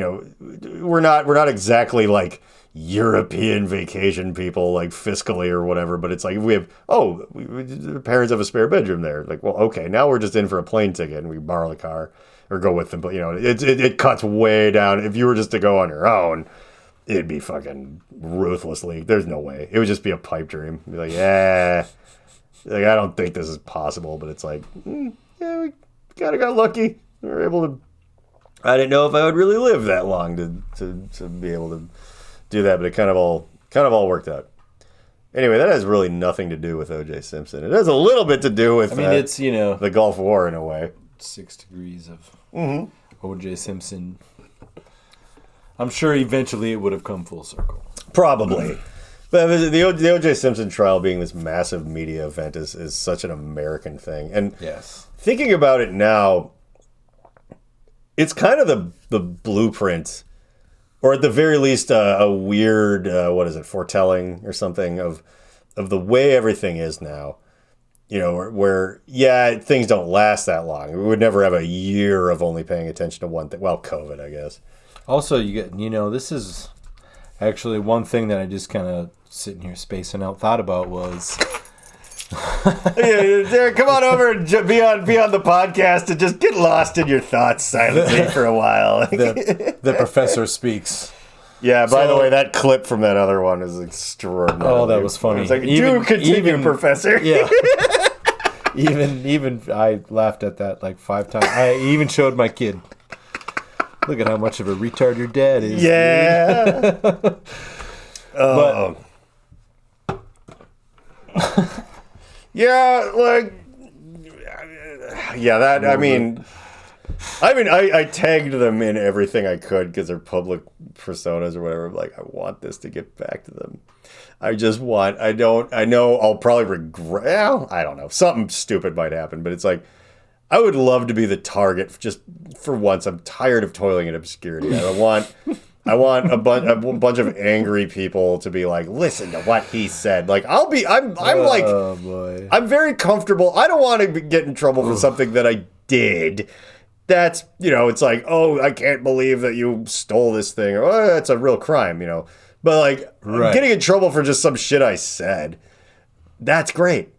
we're not exactly like European vacation people, like fiscally or whatever. But it's like if we have, the parents have a spare bedroom there. Like, well, okay, now we're just in for a plane ticket and we borrow the car. Or go with them, but it cuts way down. If you were just to go on your own, it'd be fucking ruthlessly. There's no way. It would just be a pipe dream. Be like, yeah, like I don't think this is possible. But it's like, yeah, we kind of got lucky. We were able to. I didn't know if I would really live that long to be able to do that, but it kind of all worked out. Anyway, that has really nothing to do with OJ Simpson. It has a little bit to do with. It's the Gulf War in a way. 6 degrees of OJ Simpson. I'm sure eventually it would have come full circle. Probably. But the OJ Simpson trial being this massive media event is such an American thing. And thinking about it now, it's kind of the blueprint, or at the very least a weird, foretelling or something of the way everything is now. Where things don't last that long. We would never have a year of only paying attention to one thing. Well, COVID, I guess. Also, you get, this is actually one thing that I just kind of sitting here spacing out thought about was. Derek, come on over and be on the podcast and just get lost in your thoughts silently for a while. The professor speaks. Yeah, by the way, that clip from that other one is extraordinary. Oh, that was funny. It's like, continue, Professor. Yeah. Even I laughed at that like 5 times. I even showed my kid. Look at how much of a retard your dad is. Yeah. I tagged them in everything I could because they're public personas or whatever. I'm like, I want this to get back to them. I know I'll probably regret, I don't know. Something stupid might happen, but it's like, I would love to be the target just for once. I'm tired of toiling in obscurity. I want a bunch of angry people to be like, listen to what he said. Like, I'm very comfortable. I don't want to get in trouble for something that I did. That's, it's like, oh, I can't believe that you stole this thing. Or, oh, that's a real crime, But, like, getting in trouble for just some shit I said, that's great.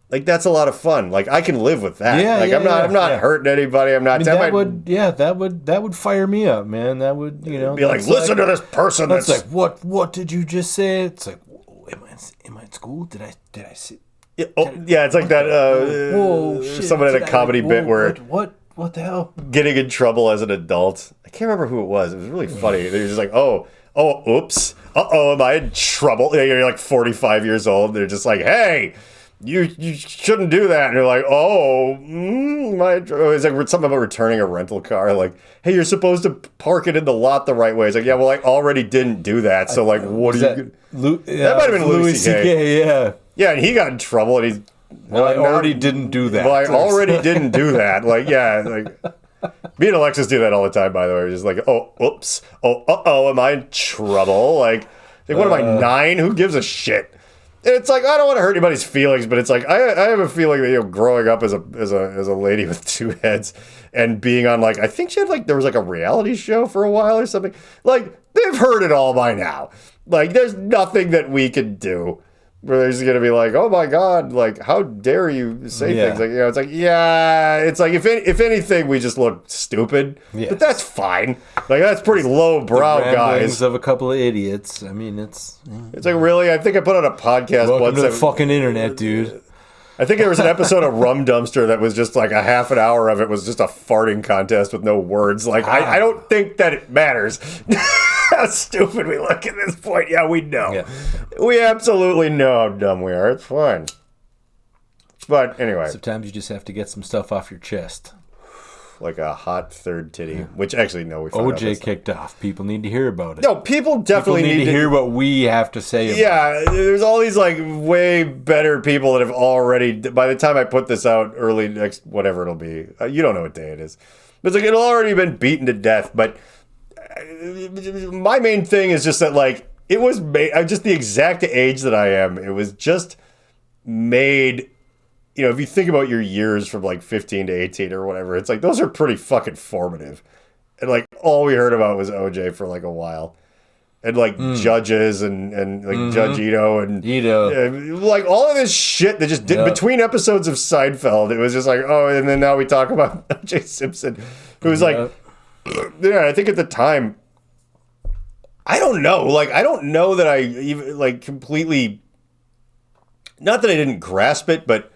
Like, that's a lot of fun. Like, I can live with that. Yeah, like, I'm not hurting anybody. I'm not. I mean, that would fire me up, man. That would, be like, listen to this person. That's like, what did you just say? It's like, am I in school? Did I see? Yeah, it's like that. Shit, someone had a comedy bit where what the hell? Getting in trouble as an adult. I can't remember who it was. It was really funny. They were just like, oops. Am I in trouble? You're like 45 years old. They're just like, hey. You shouldn't do that. And you're like, it's like something about returning a rental car. Like, hey, you're supposed to park it in the lot the right way. It's like, yeah, well, I already didn't do that. So, like, what are you... That might have been Louis C.K. Yeah. Yeah, and he got in trouble, and he's... Well, I already didn't do that. Well, I already didn't do that. Like, yeah, like... Me and Alexis do that all the time, by the way. We're just like, oops. Am I in trouble? Like what am I, 9? Who gives a shit? And it's like, I don't want to hurt anybody's feelings, but it's like I have a feeling that, growing up as a lady with 2 heads and being on, like, I think she had, like, there was like a reality show for a while or something. Like, they've heard it all by now. Like, there's nothing that we can do where they're just gonna be like, oh my god, like, how dare you say things like, it's like, it's like, if anything, we just look stupid, but that's fine. Like, that's pretty low brow, guys. Of a couple of idiots. I mean, it's like, really, I think I put on a podcast welcome once. To the fucking internet, dude. I think there was an episode of Rum Dumpster that was just like a half an hour of it was just a farting contest with no words. Like, I don't think that it matters how stupid we look at this point. Yeah, we know. Yeah. We absolutely know how dumb we are. It's fine. But anyway. Sometimes you just have to get some stuff off your chest. Like a hot third titty, which actually, no, we found OJ kicked off. People need to hear about it. No, people definitely need to hear what we have to say about it. Yeah, there's all these, like, way better people that have already, by the time I put this out early next, whatever it'll be, you don't know what day it is. But it's like, it'll already been beaten to death. But my main thing is just that, like, it was made, just the exact age that I am, it was just made... if you think about your years from like 15 to 18 or whatever, it's like those are pretty fucking formative. And like all we heard about was OJ for like a while. And like judges and like Judge Ito and like all of this shit that just did between episodes of Seinfeld. It was just like, and then now we talk about OJ Simpson, who was like, I think at the time, I don't know. Like, I don't know that I even like completely, not that I didn't grasp it, but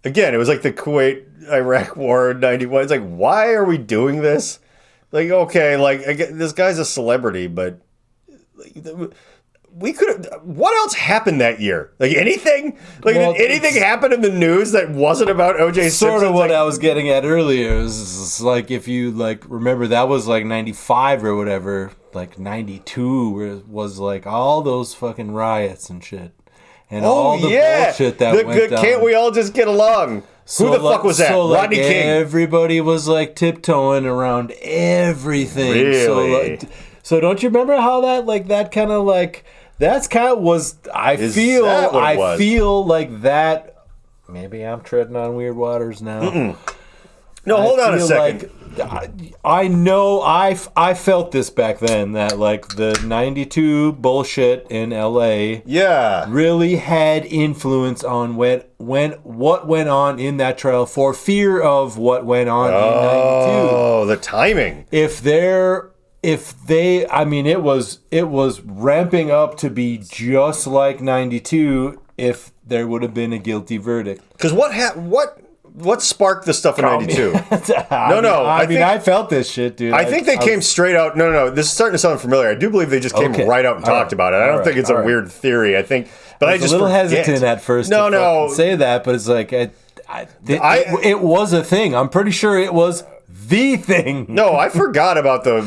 again, it was like the Kuwait-Iraq War in 91. It's like, why are we doing this? Like, okay, like, this guy's a celebrity, but we could have... What else happened that year? Like, anything? Like, did anything happen in the news that wasn't about OJ Simpson? Sort of what I was getting at earlier is, like, if you, like, remember, that was, like, 95 or whatever. Like, 92 where it was, like, all those fucking riots and shit. And all the bullshit that went down. Can't we all just get along? Who the fuck was that? Rodney King. Everybody was like tiptoeing around everything. Really? So don't you remember how that kind of like that's kind of was? I feel like that. Maybe I'm treading on weird waters now. No, hold on a second. I know I felt this back then, that like the 92 bullshit in LA really had influence on what went on in that trial for fear of what went on in 92. Oh, the timing. I mean, it was ramping up to be just like 92 if there would have been a guilty verdict. Because what sparked the stuff in 92? I felt this shit, dude. I think they came straight out. No. This is starting to sound familiar. I do believe they just came right out and talked about it. I don't think it's a weird theory. I think, but I just a little hesitant at first. To say that, but it's like it was a thing. I'm pretty sure it was the thing. No, I forgot about the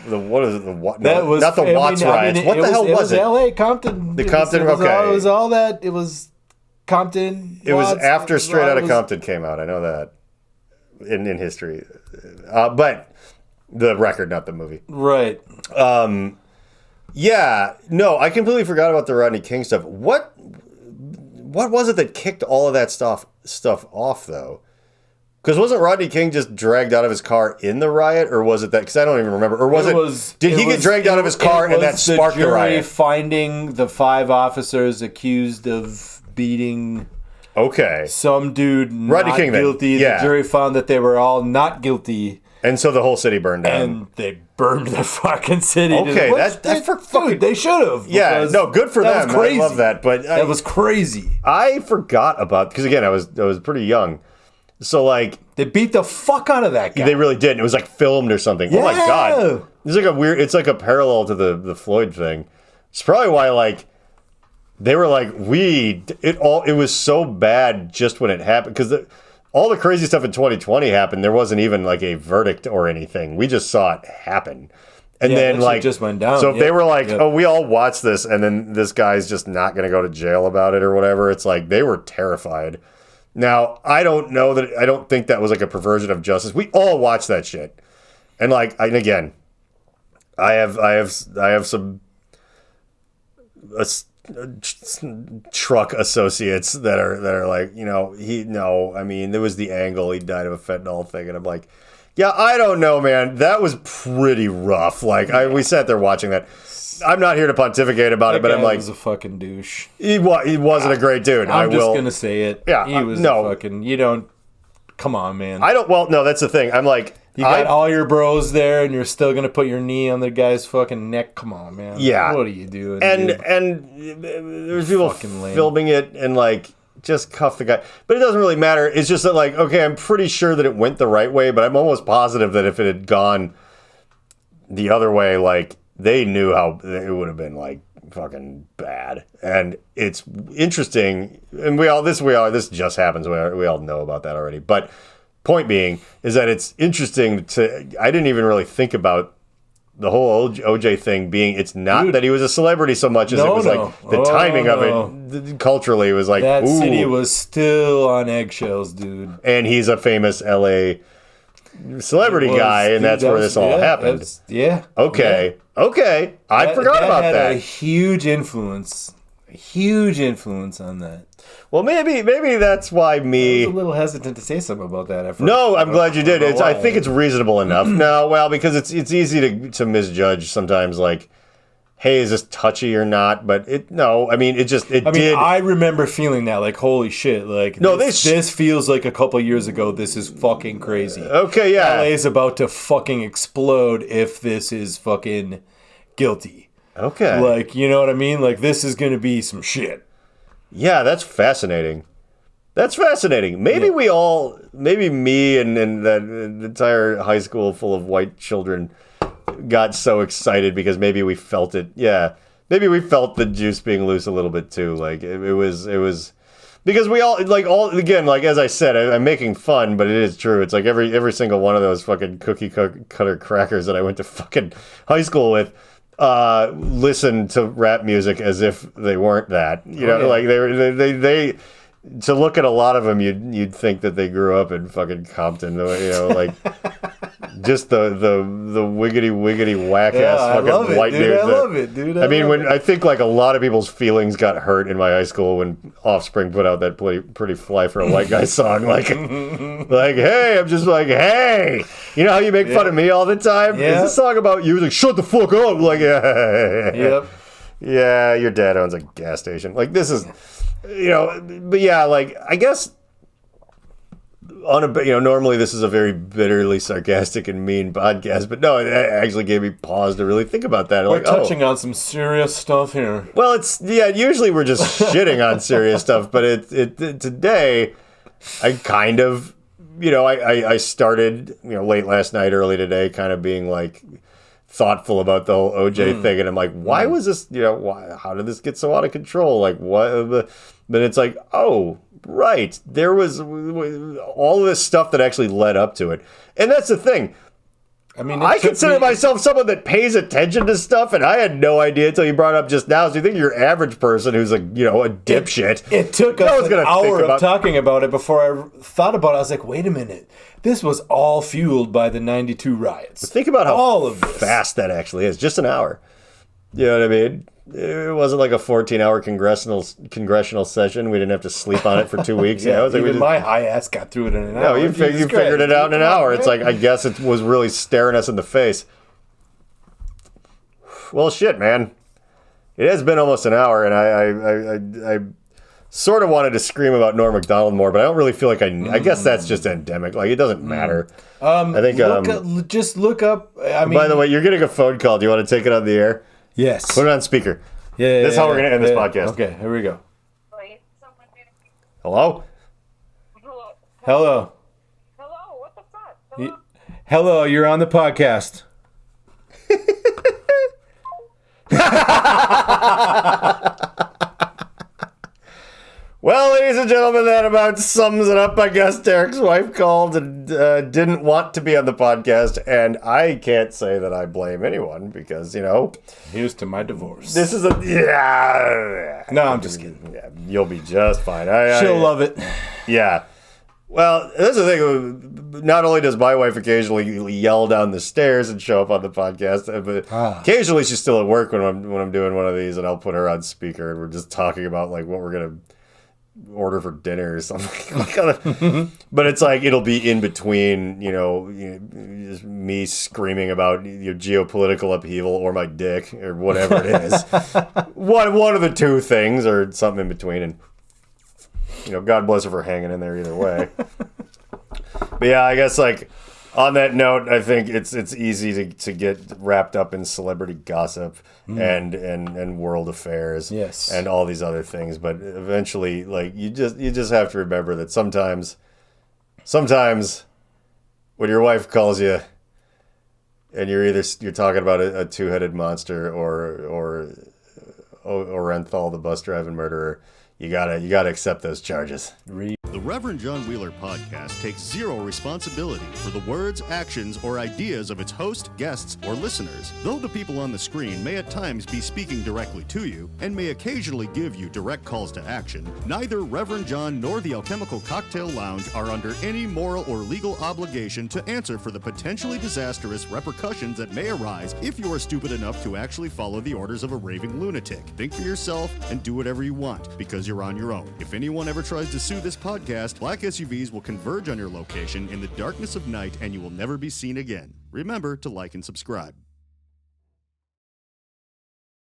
what is it? Not the Watts riots. What the hell was it? L.A. Compton. The Compton. Okay. It was all that. It was Compton. It was after Straight Outta Compton came out. I know that in history, but the record, not the movie. Right. Yeah. No, I completely forgot about the Rodney King stuff. What was it that kicked all of that stuff off though? Because wasn't Rodney King just dragged out of his car in the riot, or was it that? Because I don't even remember. Or did he get dragged out of his car and that sparked the riot? Finding the 5 officers accused of beating Okay. Some dude Rodney not King, then. guilty. Yeah. The jury found that they were all not guilty. And so the whole city burned down. And they burned the fucking city. Okay, dude, they should have. Yeah, no, good for them. Was crazy. I love that. But that was crazy. I forgot about, because again, I was pretty young. So like they beat the fuck out of that guy. They really did. And it was like filmed or something. Yeah. Oh my god. It's like it's like a parallel to the Floyd thing. It's probably why like they were like it was so bad just when it happened, because all the crazy stuff in 2020 happened. There wasn't even like a verdict or anything. We just saw it happen. And then like just went down. So if they were like, oh, we all watched this, and then this guy's just not going to go to jail about it or whatever, it's like they were terrified. Now, I don't think that was like a perversion of justice. We all watched that shit. And like, again, I have some truck associates that are like, I mean, there was the angle, he died of a fentanyl thing, and I'm like, yeah, I don't know, man. That was pretty rough. Like, we sat there watching that. I'm not here to pontificate about it, but I'm like, he was a fucking douche. He wasn't a great dude. I'm just gonna say it. Yeah, he was a fucking. You don't. Come on, man. I don't. Well, no, that's the thing. I'm like, you got all your bros there, and you're still gonna put your knee on the guy's fucking neck. Come on, man. Yeah. What are you doing? And there's people filming it and like just cuff the guy, but it doesn't really matter. It's just that like, okay, I'm pretty sure that it went the right way, but I'm almost positive that if it had gone the other way, like, they knew how it would have been like fucking bad. And it's interesting, and this just happens. We all know about that already. But point being is that it's interesting I didn't even really think about the whole OJ thing being, it's not that he was a celebrity so much as it was like the timing of it culturally was like, that city was still on eggshells, dude. And he's a famous LA celebrity guy, and that's where this all happened. Okay. I forgot about that. Had a huge influence on that. Well, maybe that's why I was a little hesitant to say something about that at first. No, I'm glad you did. I think it's reasonable enough. No, well, because it's easy to misjudge sometimes, like, hey, is this touchy or not? But it did. I remember feeling that, like, holy shit, like, this feels like a couple years ago. This is fucking crazy. Okay, yeah. LA is about to fucking explode if this is fucking guilty. Okay. Like, you know what I mean? Like, this is going to be some shit. Yeah, that's fascinating. Maybe maybe me and that entire high school full of white children got so excited because maybe we felt it. Yeah, maybe we felt the juice being loose a little bit too. Like it was because we all again, like as I said, I'm making fun, but it is true. It's like every single one of those fucking cookie cutter crackers that I went to fucking high school with. Listen to rap music as if they weren't that, like they to look at a lot of them, you'd think that they grew up in fucking Compton, like just the wiggity whack ass fucking white dudes. I love it, dude. I think like a lot of people's feelings got hurt in my high school when Offspring put out that pretty fly for a white guy song, like hey, I'm just like, hey, you know how you make fun of me all the time? Yeah. Is this song about you? Like, shut the fuck up. Like, yep. Yeah, your dad owns a gas station. Like, this is, but yeah, like, I guess normally this is a very bitterly sarcastic and mean podcast, but no, it actually gave me pause to really think about that. We're touching on some serious stuff here. Well, usually we're just shitting on serious stuff, but today I kind of, I started, late last night, early today, kind of being like thoughtful about the whole OJ thing, and I'm like, why was this, how did this get so out of control? Like, what? But it's like, oh, right, there was all of this stuff that actually led up to it. And that's the thing. I mean, I consider myself someone that pays attention to stuff, and I had no idea until you brought it up just now. So you think your average person who's a dipshit. It took us an hour of talking about it before I thought about it. I was like, wait a minute. This was all fueled by the 92 riots. Think about how fast that actually is. Just an hour. You know what I mean? It wasn't like a 14-hour congressional session. We didn't have to sleep on it for 2 weeks. My high ass got through it in an hour. No, you figured it out in an hour. It's like, I guess it was really staring us in the face. Well, shit, man. It has been almost an hour, and I sort of wanted to scream about Norm Macdonald more, but I don't really feel like I guess that's just endemic. Like, it doesn't matter. I think just look up. I mean, by the way, you're getting a phone call. Do you want to take it on the air? Yes. Put it on speaker. Yeah. This is how we're gonna end this podcast. Okay, here we go. Hello. Hello. Hello, what the fuck? Hello? Hello, you're on the podcast. Well, ladies and gentlemen, that about sums it up. I guess Derek's wife called and didn't want to be on the podcast, and I can't say that I blame anyone because, you know, Here's to my divorce. this is No, I'm just kidding. Yeah, you'll be just fine. She'll love it. Yeah. Well, that's the thing. Not only does my wife occasionally yell down the stairs and show up on the podcast, but occasionally she's still at work when I'm doing one of these, and I'll put her on speaker, and we're just talking about like what we're gonna order for dinner or something. But it's like it'll be in between, just me screaming about geopolitical upheaval or my dick or whatever it is. one of the two things or something in between, and God bless her for hanging in there either way. But yeah, I guess like on that note, I think it's easy to get wrapped up in celebrity gossip and world affairs, yes, and all these other things. But eventually, like you just have to remember that sometimes when your wife calls you and you're talking about a two-headed monster or Orenthal, the bus driving murderer, you gotta accept those charges. The Reverend John Wheeler podcast takes zero responsibility for the words, actions, or ideas of its host, guests, or listeners. Though the people on the screen may at times be speaking directly to you and may occasionally give you direct calls to action, neither Reverend John nor the Alchemical Cocktail Lounge are under any moral or legal obligation to answer for the potentially disastrous repercussions that may arise if you are stupid enough to actually follow the orders of a raving lunatic. Think for yourself and do whatever you want, because you're on your own. If anyone ever tries to sue this podcast, black SUVs will converge on your location in the darkness of night and you will never be seen again. Remember to like and subscribe.